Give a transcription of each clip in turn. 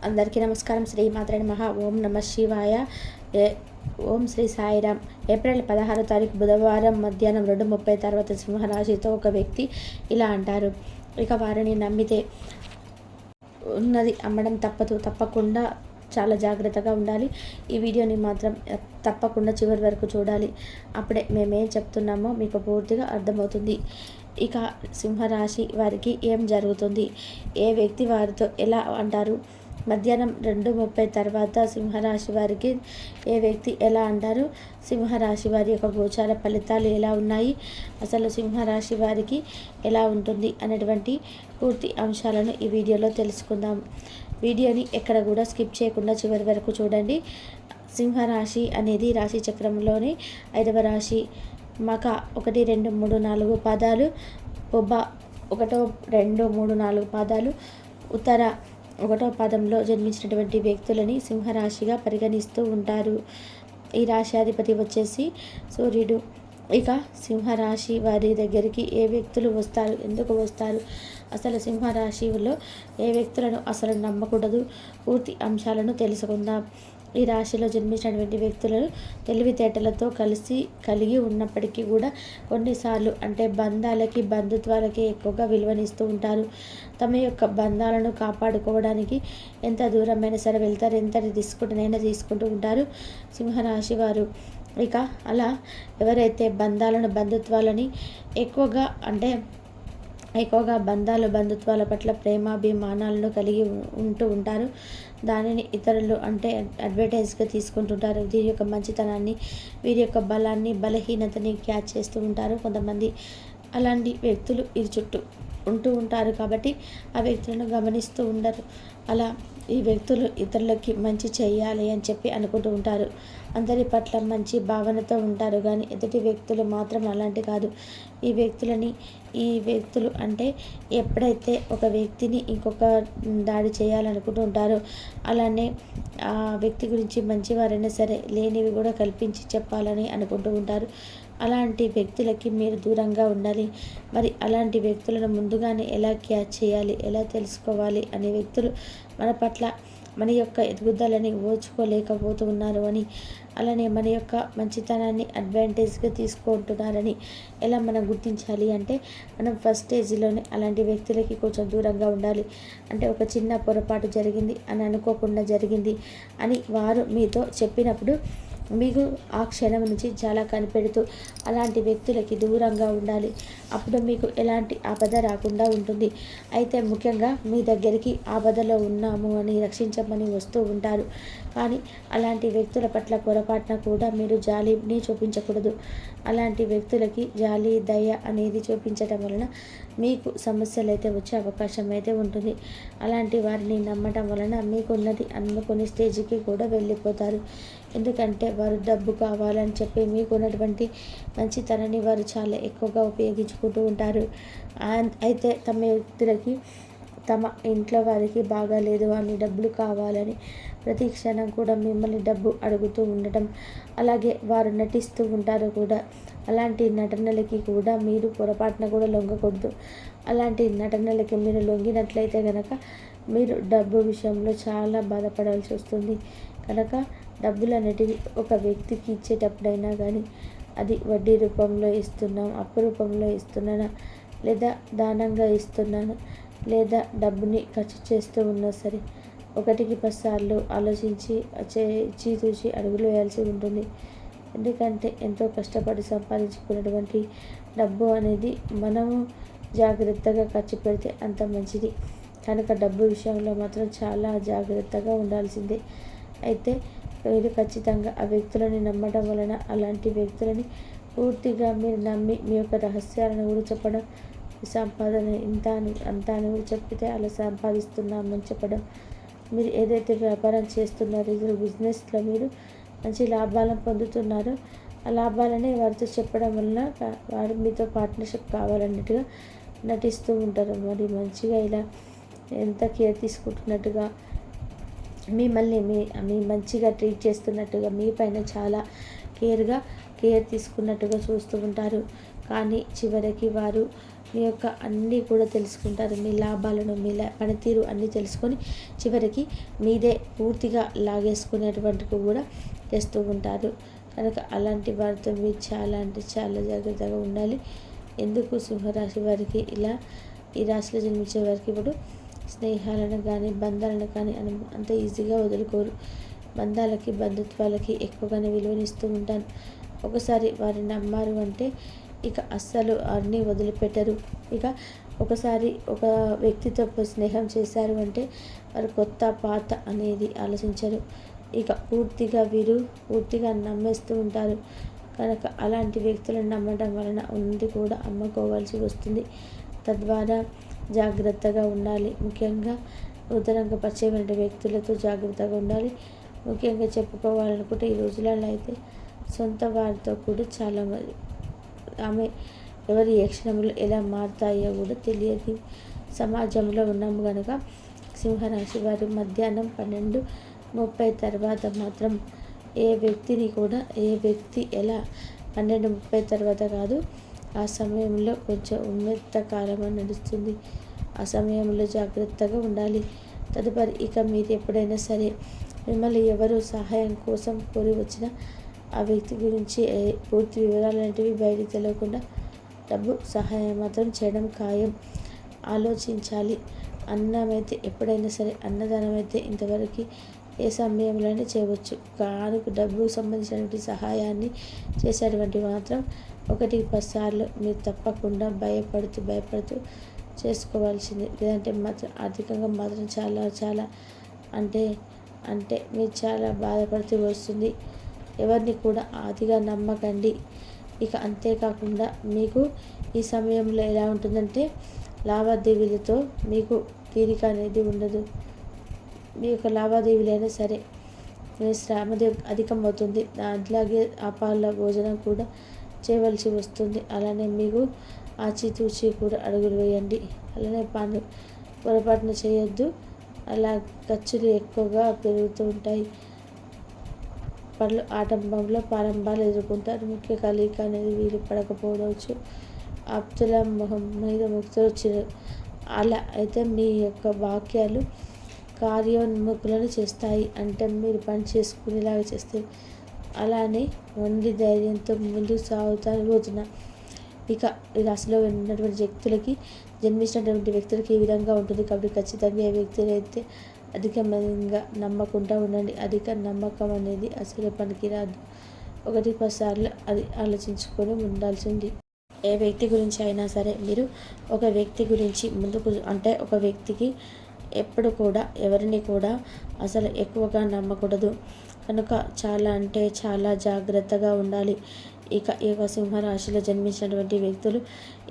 అందరికీ నమస్కారం. శ్రీ మాత్రే నమః. ఓం నమ శివాయ. ఓం శ్రీ సాయిరామ్. ఏప్రిల్ 16వ తారీఖు బుధవారం మధ్యాహ్నం 2:30 తర్వాత సింహరాశితో ఒక వ్యక్తి ఇలా అంటారు. ఇక వారిని నమ్మితే ఉన్నది అమ్మడం తప్పకుండా చాలా జాగ్రత్తగా ఉండాలి. ఈ వీడియోని మాత్రం తప్పకుండా చివరి వరకు చూడాలి. అప్పుడే మేమేం చెప్తున్నామో మీకు పూర్తిగా అర్థమవుతుంది. ఇక సింహరాశి వారికి ఏం జరుగుతుంది, ఏ వ్యక్తి వారితో ఎలా అంటారు, మధ్యాహ్నం 2:30 తర్వాత సింహరాశి వారికి ఏ వ్యక్తి ఎలా అంటారు, సింహరాశి వారి యొక్క గోచార ఫలితాలు ఎలా ఉన్నాయి, అసలు సింహరాశి వారికి ఎలా ఉంటుంది అనేటువంటి పూర్తి అంశాలను ఈ వీడియోలో తెలుసుకుందాం. వీడియోని ఎక్కడ కూడా స్కిప్ చేయకుండా చివరి వరకు చూడండి. సింహరాశి అనేది రాశి చక్రంలోని 5వ రాశి. మక 1, 2, 3, 4 పాదాలు, పొబ్బ 1, 2, 3, 4 పాదాలు, ఉత్తర 1వ పాదంలో జన్మించినటువంటి వ్యక్తులని సింహరాశిగా పరిగణిస్తూ ఉంటారు. ఈ రాశ్యాధిపతి వచ్చేసి సూర్యుడు. ఇక సింహరాశి వారి దగ్గరికి ఏ వ్యక్తులు వస్తారు, ఎందుకు వస్తారు, అసలు సింహరాశిలో ఏ వ్యక్తులను అసలు నమ్మకూడదు, పూర్తి అంశాలను తెలుసుకుందాం. ఈ రాశిలో జన్మించినటువంటి వ్యక్తులు తెలివితేటలతో కలిగి ఉన్నప్పటికీ కూడా కొన్నిసార్లు అంటే బంధుత్వాలకి ఎక్కువగా విలువనిస్తూ ఉంటారు. తమ యొక్క బంధాలను కాపాడుకోవడానికి ఎంత దూరమైనా సరే వెళ్తారు, ఎంత రిస్కునైనా తీసుకుంటూ ఉంటారు సింహరాశి వారు. ఇక అలా ఎవరైతే బంధుత్వాలని ఎక్కువగా బంధుత్వాల పట్ల ప్రేమాభిమానాలను కలిగి ఉంటారు. దానిని ఇతరులు అంటే అడ్వర్టైజ్గా తీసుకుంటుంటారు. వీరి యొక్క మంచితనాన్ని, వీరి యొక్క బలహీనతని క్యాచ్ చేస్తూ ఉంటారు కొంతమంది. అలాంటి వ్యక్తులు వీరి చుట్టూ ఉంటూ ఉంటారు కాబట్టి ఆ వ్యక్తులను గమనిస్తూ ఉండరు. అలా ఈ వ్యక్తులు ఇతరులకి మంచి చేయాలి అని చెప్పి అనుకుంటూ ఉంటారు. అందరి పట్ల మంచి భావనతో ఉంటారు, కానీ ఎదుటి వ్యక్తులు మాత్రం అలాంటి కాదు. ఈ వ్యక్తులు అంటే ఎప్పుడైతే ఒక వ్యక్తిని ఇంకొక దాడి చేయాలనుకుంటూ ఉంటారో అలానే ఆ వ్యక్తి గురించి మంచివారైనా సరే లేనివి కూడా కల్పించి చెప్పాలని అనుకుంటూ ఉంటారు. అలాంటి వ్యక్తులకి మీరు దూరంగా ఉండాలి. మరి అలాంటి వ్యక్తులను ముందుగానే ఎలా క్యాచ్ చేయాలి, ఎలా తెలుసుకోవాలి అనే వ్యక్తులు మన పట్ల మన యొక్క ఎదుగుదలని ఓర్చుకోలేకపోతూ ఉన్నారు అని, అలానే మన యొక్క మంచితనాన్ని అడ్వాంటేజ్గా తీసుకుంటున్నారని ఎలా మనం గుర్తించాలి అంటే మనం ఫస్ట్ స్టేజ్లోనే అలాంటి వ్యక్తులకి కొంచెం దూరంగా ఉండాలి. అంటే ఒక చిన్న పొరపాటు జరిగింది అని అనుకోకుండా జరిగింది అని వారు మీతో చెప్పినప్పుడు మీకు ఆ క్షణం నుంచి చాలా కనిపెడుతూ అలాంటి వ్యక్తులకి దూరంగా ఉండాలి. అప్పుడు మీకు ఎలాంటి ఆపద రాకుండా ఉంటుంది. అయితే ముఖ్యంగా మీ దగ్గరికి ఆపదలో ఉన్నాము అని రక్షించమని వస్తూ ఉంటారు, కానీ అలాంటి వ్యక్తుల పట్ల పొరపాటున కూడా మీరు జాలిని చూపించకూడదు. అలాంటి వ్యక్తులకి జాలి దయ అనేది చూపించడం వలన మీకు సమస్యలు అయితే వచ్చే అవకాశం అయితే ఉంటుంది. అలాంటి వారిని నమ్మటం వలన మీకున్నది అనుకునే స్టేజ్కి కూడా వెళ్ళిపోతారు. ఎందుకంటే వారు డబ్బు కావాలని చెప్పి మీకున్నటువంటి మంచితనాన్ని వారు చాలా ఎక్కువగా ఉపయోగించుకుంటూ ఉంటారు. అయితే తమ ఇంట్లో వారికి బాగాలేదు అని డబ్బులు కావాలని ప్రతి క్షణం కూడా మిమ్మల్ని డబ్బు అడుగుతూ ఉండటం, అలాగే వారు నటిస్తూ ఉంటారు కూడా. అలాంటి నటనలకి కూడా మీరు పొరపాటున కూడా లొంగకూడదు. అలాంటి నటనలకి మీరు లొంగినట్లయితే కనుక మీరు డబ్బు విషయంలో చాలా బాధపడాల్సి వస్తుంది. కనుక డబ్బులు అనేటివి ఒక వ్యక్తికి ఇచ్చేటప్పుడైనా కానీ అది వడ్డీ రూపంలో ఇస్తున్నాం, అప్పు రూపంలో ఇస్తున్నానా, లేదా దానంగా ఇస్తున్నాను, లేదా డబ్బుని ఖర్చు చేస్తూ ఉన్నా సరే 1కి 10 సార్లు ఆలోచించి చూసి అడుగులు వేయాల్సి ఉంటుంది. ఎందుకంటే ఎంతో కష్టపడి సంపాదించుకున్నటువంటి డబ్బు అనేది మనము జాగ్రత్తగా ఖర్చు పెడితే అంత మంచిది. కనుక డబ్బు విషయంలో మాత్రం చాలా జాగ్రత్తగా ఉండాల్సిందే. అయితే మీరు ఖచ్చితంగా ఆ వ్యక్తులని నమ్మడం వలన అలాంటి వ్యక్తులని పూర్తిగా మీరు నమ్మి మీ యొక్క రహస్యాలను కూడా చెప్పడం, సంపాదన అంతా అని కూడా చెప్పితే అలా సంపాదిస్తున్నామని చెప్పడం, మీరు ఏదైతే వ్యాపారం చేస్తున్నారో ఇది బిజినెస్లో మీరు మంచి లాభాలను పొందుతున్నారో ఆ లాభాలనే వారితో చెప్పడం వలన వారు మీతో పార్ట్నర్షిప్ కావాలన్నట్టుగా నటిస్తూ ఉంటారు. మరి మంచిగా ఇలా ఎంత కేర్ తీసుకుంటున్నట్టుగా మిమ్మల్ని మీ మంచిగా ట్రీట్ చేస్తున్నట్టుగా మీ పైన చాలా కేర్ తీసుకున్నట్టుగా చూస్తూ ఉంటారు. కానీ చివరికి వారు మీ యొక్క అన్నీ కూడా తెలుసుకుంటారు. మీ లాభాలను, మీ పనితీరు అన్నీ తెలుసుకొని చివరికి మీదే పూర్తిగా లాగేసుకునేటువంటివి కూడా చేస్తూ ఉంటారు. కనుక అలాంటి వారితో మీరు చాలా అంటే చాలా జాగ్రత్తగా ఉండాలి. ఎందుకు సింహరాశి వారికి ఇలా, ఈ రాశిలో జన్మించే వారికి ఇప్పుడు స్నేహాలను కానీ బంధాలను కానీ అంత ఈజీగా వదులుకోరు. బంధాలకి బంధుత్వాలకి ఎక్కువగానే విలువనిస్తూ ఉంటాను. ఒకసారి వారిని నమ్మారు అంటే ఇక అస్సలు అన్నీ వదిలిపెట్టరు. ఇక ఒకసారి ఒక వ్యక్తితో స్నేహం చేశారు అంటే వారు కొత్త పాత అనేది ఆలోచించరు. ఇక పూర్తిగా నమ్మేస్తూ ఉంటారు. కనుక అలాంటి వ్యక్తులను నమ్మడం వలన ఉంది కూడా అమ్ముకోవాల్సి వస్తుంది. తద్వారా జాగ్రత్తగా ఉండాలి. ముఖ్యంగా నూతనంగా పరిచయమైన వ్యక్తులతో జాగ్రత్తగా ఉండాలి. ముఖ్యంగా చెప్పుకోవాలనుకుంటే ఈ రోజులలో అయితే సొంత వారితో కూడా చాలా ఆమె ఎవరి ఏ క్షణంలో ఎలా మారుతాయో కూడా తెలియదు. సమాజంలో ఉన్నాము కనుక సింహరాశి వారు మధ్యాహ్నం 12:30 తర్వాత మాత్రం ఏ వ్యక్తి ఎలా 12:30 తర్వాత కాదు, ఆ సమయంలో కొంచెం ఉమ్మెత్త కాలం నడుస్తుంది. ఆ సమయంలో జాగ్రత్తగా ఉండాలి. తదుపరి ఇక మీరు ఎప్పుడైనా సరే మిమ్మల్ని ఎవరు సహాయం కోసం కోరి వచ్చినా ఆ వ్యక్తి గురించి పూర్తి వివరాలు అనేటివి బయటికి తెలియకుండా డబ్బు సహాయం మాత్రం చేయడం ఖాయం. ఆలోచించాలి. అన్నమైతే ఎప్పుడైనా సరే అన్నదానం అయితే ఇంతవరకు ఏ సమయంలోనే చేయవచ్చు. కానీ డబ్బుకు సంబంధించినటువంటి సహాయాన్ని చేసేటువంటి మాత్రం 1-10 సార్లు మీరు తప్పకుండా భయపడుతూ చేసుకోవాల్సింది. లేదంటే మాత్రం ఆర్థికంగా మాత్రం చాలా అంటే మీరు చాలా బాధపడుతూ వస్తుంది. ఎవరిని కూడా అతిగా నమ్మకండి. ఇక అంతేకాకుండా మీకు ఈ సమయంలో ఎలా ఉంటుందంటే లావాదేవీలతో మీకు తీరిక అనేది ఉండదు. మీ యొక్క లావాదేవీలైనా సరే మీ శ్రమ అధికమవుతుంది. అట్లాగే అపాల భోజనం కూడా చేయవలసి వస్తుంది. అలానే మీకు ఆచితూచి కూడా అడుగులు వేయండి. అలానే పొరపాటున చేయొద్దు. అలా ఖర్చులు ఎక్కువగా పెరుగుతూ ఉంటాయి. పనులు ఆటంబంలో ప్రారంభాలు ఎదుర్కొంటారు. ముఖ్య కలయిక అనేది వీలు పడకపోవచ్చు. ఆప్తుల మొహం మీద ముక్తులు వచ్చారు. అలా అయితే మీ యొక్క వాక్యాలు కార్యోన్ముఖులను చేస్తాయి. అంటే మీరు పని చేసుకునేలాగా చేస్తాయి. అలానే మొండి ధైర్యంతో ముందుకు పోతున్నా. ఇక ఈ రాశిలో ఉన్నటువంటి జన్మించినటువంటి వ్యక్తులకి ఈ విధంగా ఉంటుంది. కాబట్టి ఖచ్చితంగా ఏ వ్యక్తులైతే అధికంగా నమ్మకుండా ఉండండి. అధిక నమ్మకం అనేది అసలు పనికిరాదు. 1-10 సార్లు అది ఆలోచించుకొని ఉండాల్సింది. ఏ వ్యక్తి గురించి అయినా సరే మీరు ఒక వ్యక్తి గురించి ఒక వ్యక్తికి ఎప్పుడు కూడా ఎవరిని కూడా అసలు ఎక్కువగా నమ్మకూడదు. కనుక చాలా జాగ్రత్తగా ఉండాలి. ఇక ఈ యొక్క సింహరాశిలో జన్మించినటువంటి వ్యక్తులు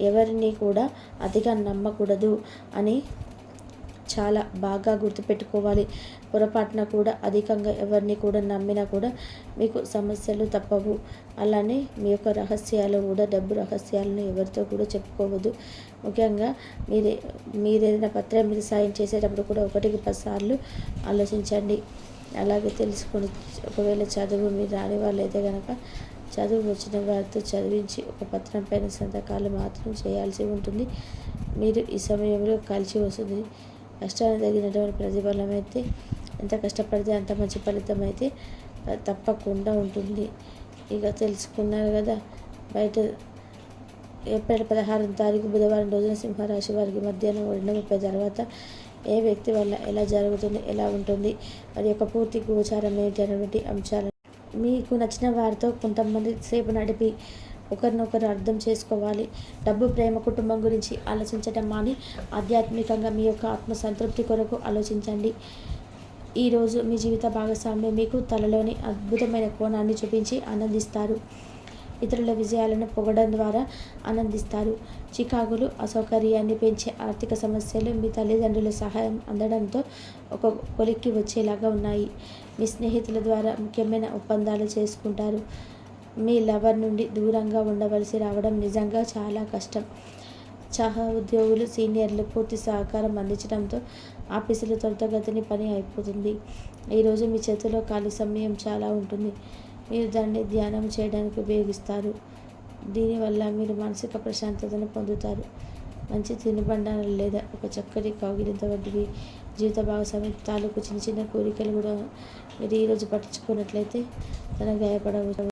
ఎవరిని కూడా అతిగా నమ్మకూడదు అని చాలా బాగా గుర్తుపెట్టుకోవాలి. పొరపాటున కూడా అధికంగా ఎవరిని కూడా నమ్మినా కూడా మీకు సమస్యలు తప్పవు. అలానే మీ యొక్క రహస్యాలు కూడా డబ్బు రహస్యాలను ఎవరితో కూడా చెప్పుకోవద్దు. ముఖ్యంగా మీరేదైనా పత్రం మీద సాయం చేసేటప్పుడు కూడా 1-10 సార్లు ఆలోచించండి. అలాగే తెలుసుకొని ఒకవేళ చదువు మీరు రాని వాళ్ళైతే కనుక చదువు వచ్చిన వారితో చదివించి ఒక పత్రం పైన సంతకాలు మాత్రం చేయాల్సి ఉంటుంది. మీరు ఈ సమయంలో కలిసి వస్తుంది. కష్టానికి తగినటువంటి ప్రతిఫలం అయితే ఎంత కష్టపడితే అంత మంచి ఫలితం అయితే తప్పకుండా ఉంటుంది. ఇక తెలుసుకున్నారు కదా. బయట ఏప్రిల్ 16వ తారీఖు బుధవారం రోజున సింహరాశి వారికి మధ్యాహ్నం 2:30 తర్వాత ఏ వ్యక్తి వల్ల ఎలా జరుగుతుంది, ఎలా ఉంటుంది, వారి యొక్క పూర్తి గోచారం ఏంటి అనేటువంటి అంశాలు మీకు నచ్చిన వారితో కొంతమంది సేపు నడిపి ఒకరినొకరు అర్థం చేసుకోవాలి. డబ్బు, ప్రేమ, కుటుంబం గురించి ఆలోచించటం మాని ఆధ్యాత్మికంగా మీ యొక్క ఆత్మసంతృప్తి కొరకు ఆలోచించండి. ఈరోజు మీ జీవిత భాగస్వామి మీకు తలలోని అద్భుతమైన కోణాన్ని చూపించి ఆనందిస్తారు. ఇతరుల విజయాలను పొగడం ద్వారా ఆనందిస్తారు. చికాకులు, అసౌకర్యాన్ని పెంచే ఆర్థిక సమస్యలు మీ తల్లిదండ్రుల సహాయం అందడంతో ఒక కొలిక్కి వచ్చేలాగా ఉన్నాయి. మీ స్నేహితుల ద్వారా ముఖ్యమైన ఒప్పందాలు చేసుకుంటారు. మీ లవర్ నుండి దూరంగా ఉండవలసి రావడం నిజంగా చాలా కష్టం. ఉద్యోగులు, సీనియర్లు పూర్తి సహకారం అందించడంతో ఆఫీసులో త్వరితగతిని పని అయిపోతుంది. ఈరోజు మీ చేతిలో ఖాళీ సమయం చాలా ఉంటుంది. మీరు దాన్ని ధ్యానం చేయడానికి ఉపయోగిస్తారు. దీనివల్ల మీరు మానసిక ప్రశాంతతను పొందుతారు. మంచి తినుబండారాలు లేదా ఒక చక్కటి కౌగిలింత వంటివి జీవిత భాగస్వామి తాలూకు చిన్న చిన్న కోరికలు కూడా మీరు ఈరోజు పట్టించుకున్నట్లయితే తనకు గాయపడవచ్చు.